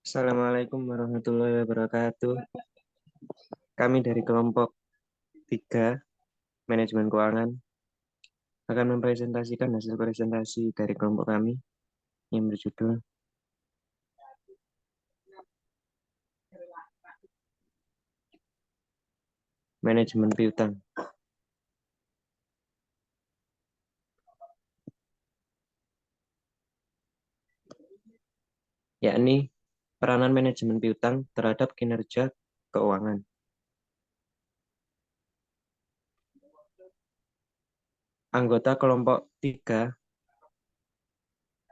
Assalamualaikum warahmatullahi wabarakatuh. Kami dari kelompok 3 Manajemen Keuangan akan mempresentasikan hasil presentasi dari kelompok kami yang berjudul Manajemen Piutang. Yakni peranan manajemen piutang terhadap kinerja keuangan. Anggota kelompok 3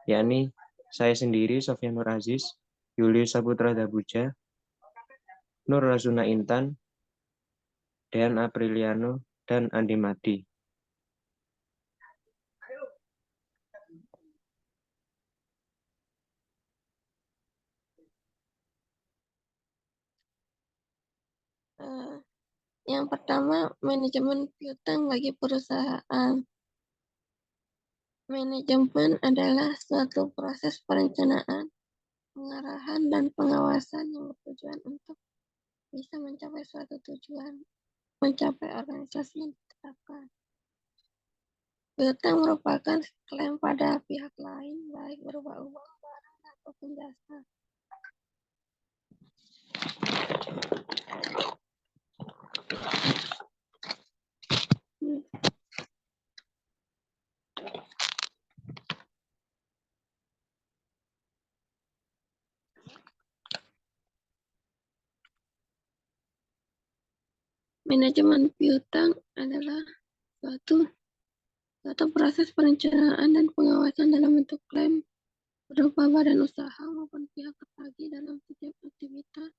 yakni saya sendiri, Sofyan Nur Aziz, Julius Saputra Dabuja, Nur Rasuna Intan, Dean Apriliano, dan Andi Madi. Yang pertama, manajemen piutang bagi perusahaan. Manajemen adalah suatu proses perencanaan, pengarahan, dan pengawasan yang bertujuan untuk bisa mencapai suatu tujuan, mencapai organisasi yang ditetapkan. Piutang merupakan klaim pada pihak lain, baik berupa uang, barang, ataupun jasa. Manajemen piutang adalah suatu proses perencanaan dan pengawasan dalam bentuk klaim berupa badan usaha maupun pihak tertagih dalam setiap aktivitas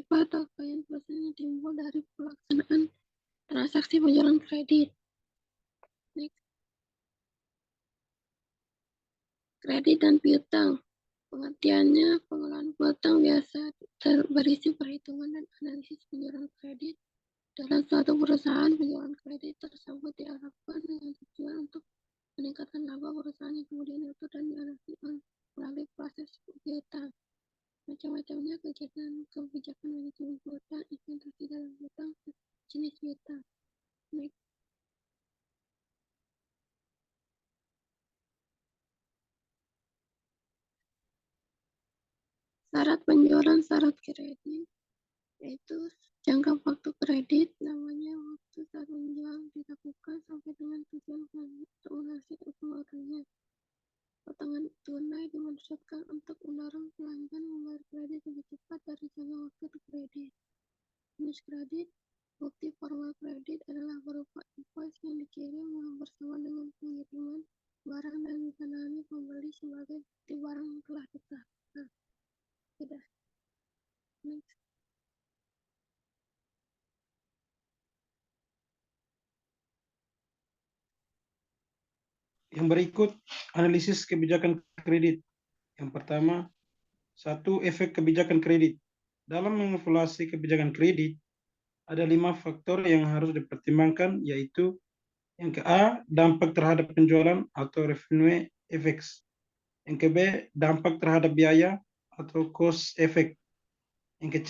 atau klien perusahaan yang timbul dari pelaksanaan transaksi penjualan kredit. Next. Kredit dan piutang. Pengertiannya, pengelolaan piutang biasa berisi perhitungan dan analisis penjualan kredit. Dalam suatu perusahaan, penjualan kredit tersebut diharapkan dengan tujuan untuk meningkatkan laba perusahaan yang kemudian diatur dan dianalisis melalui proses piutang. Macam-macamnya kegiatan kebijakan manajemen piutang, investasi dalam piutang, jenis piutang. Next. Syarat penjualan syarat kredit yaitu jangka waktu kredit, namanya waktu saat menjual dilakukan sampai dengan tujuan lunasi pengeluarannya. Potongan tunai dimaksudkan untuk mendorong pelanggan membayar kredit lebih cepat dari jangka waktu kredit. Jenis kredit, bukti formal kredit adalah berupa invoice yang dikirim bersama dengan pengiriman barang dan ditandai pembeli sebagai bukti barang yang telah ditetapkan. Sudah. Next. Yang berikut analisis kebijakan kredit. Yang pertama, efek kebijakan kredit. Dalam mengevaluasi kebijakan kredit, ada 5 faktor yang harus dipertimbangkan, yaitu yang ke A, dampak terhadap penjualan atau revenue effects. Yang ke B, dampak terhadap biaya atau cost effect. Yang ke C,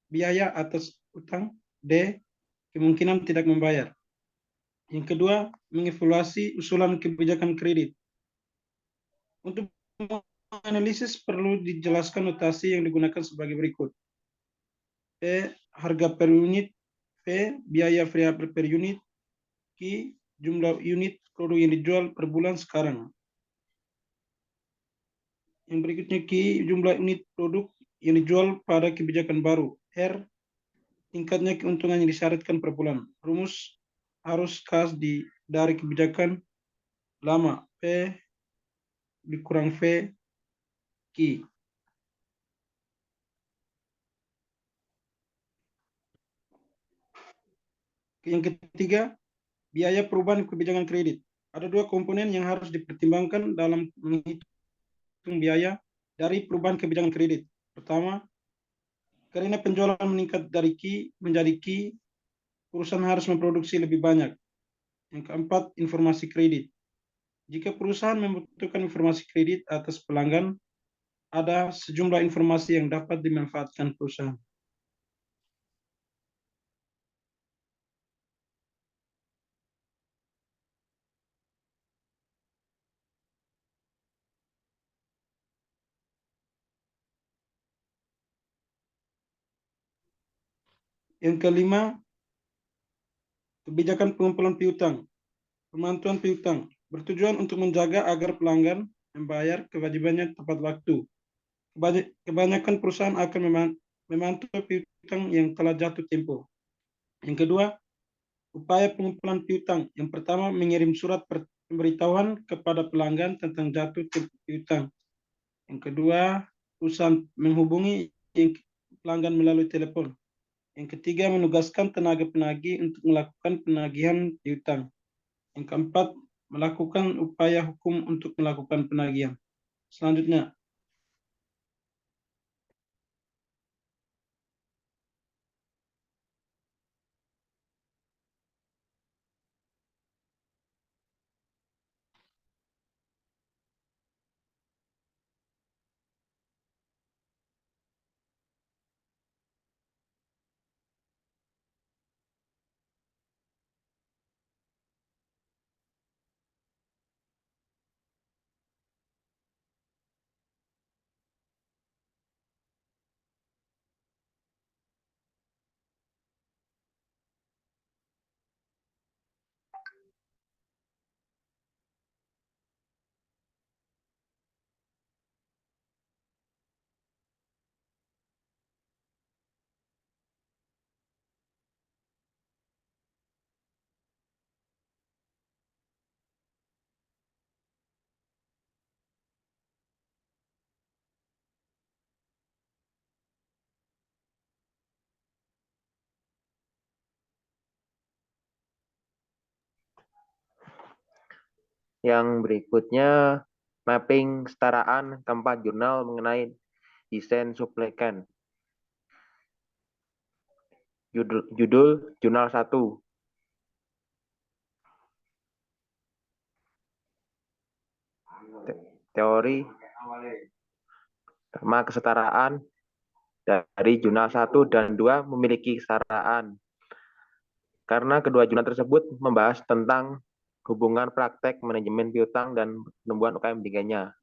biaya atas utang. D, kemungkinan tidak membayar. Yang kedua, mengevaluasi usulan kebijakan kredit. Untuk menganalisis perlu dijelaskan notasi yang digunakan sebagai berikut. P, harga per unit. P, biaya variabel per unit. Q, jumlah unit produk yang dijual per bulan sekarang. Yang berikutnya Q, jumlah unit produk yang dijual pada kebijakan baru. R, tingkatnya keuntungan yang disyaratkan per bulan. Rumus arus kas dari kebijakan lama. P dikurang V Q. Yang ketiga, biaya perubahan kebijakan kredit. Ada 2 komponen yang harus dipertimbangkan dalam menghitung biaya dari perubahan kebijakan kredit. Pertama, karena penjualan meningkat dari Q menjadi Q, perusahaan harus memproduksi lebih banyak. Yang keempat, informasi kredit. Jika perusahaan membutuhkan informasi kredit atas pelanggan, ada sejumlah informasi yang dapat dimanfaatkan perusahaan. Yang kelima, kebijakan pengumpulan piutang. Pemantuan piutang bertujuan untuk menjaga agar pelanggan membayar kewajibannya tepat waktu. Kebanyakan perusahaan akan memantau piutang yang telah jatuh tempo. Yang kedua, upaya pengumpulan piutang. Yang pertama, mengirim surat pemberitahuan kepada pelanggan tentang jatuh tempo piutang. Yang kedua, perusahaan menghubungi pelanggan melalui telepon. Yang ketiga, menugaskan tenaga penagih untuk melakukan penagihan piutang. Yang keempat, melakukan upaya hukum untuk melakukan penagihan. Selanjutnya, Yang berikutnya, mapping kesetaraan keempat jurnal mengenai desain supply chain. Judul Jurnal 1. Teori tema kesetaraan dari jurnal 1 dan 2 memiliki kesetaraan. Karena kedua jurnal tersebut membahas tentang hubungan praktek manajemen piutang dan pertumbuhan UKM tingginya.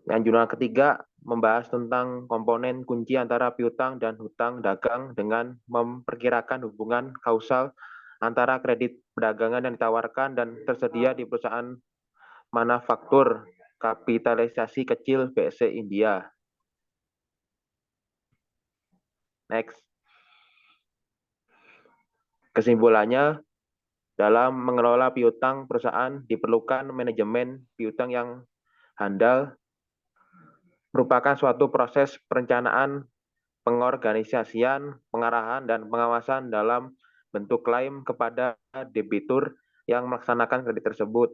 Yang jurnal ketiga membahas tentang komponen kunci antara piutang dan hutang dagang dengan memperkirakan hubungan kausal antara kredit perdagangan yang ditawarkan dan tersedia di perusahaan manufaktur kapitalisasi kecil BSC India. Next. Kesimpulannya, dalam mengelola piutang perusahaan diperlukan manajemen piutang yang handal, merupakan suatu proses perencanaan, pengorganisasian, pengarahan, dan pengawasan dalam bentuk klaim kepada debitur yang melaksanakan kredit tersebut.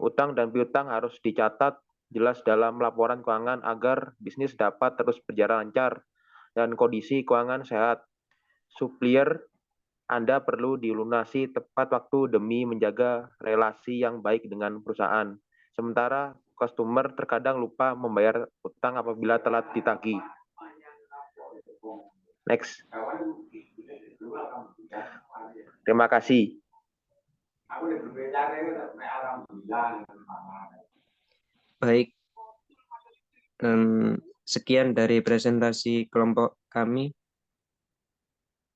Utang dan piutang harus dicatat jelas dalam laporan keuangan agar bisnis dapat terus berjalan lancar dan kondisi keuangan sehat. Supplier Anda perlu dilunasi tepat waktu demi menjaga relasi yang baik dengan perusahaan. Sementara customer terkadang lupa membayar utang apabila telat ditagih. Next. Terima kasih. Baik, sekian dari presentasi kelompok kami.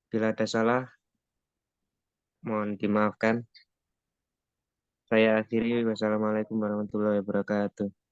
Bila ada salah, mohon dimaafkan. Saya akhiri. Wassalamualaikum warahmatullahi wabarakatuh.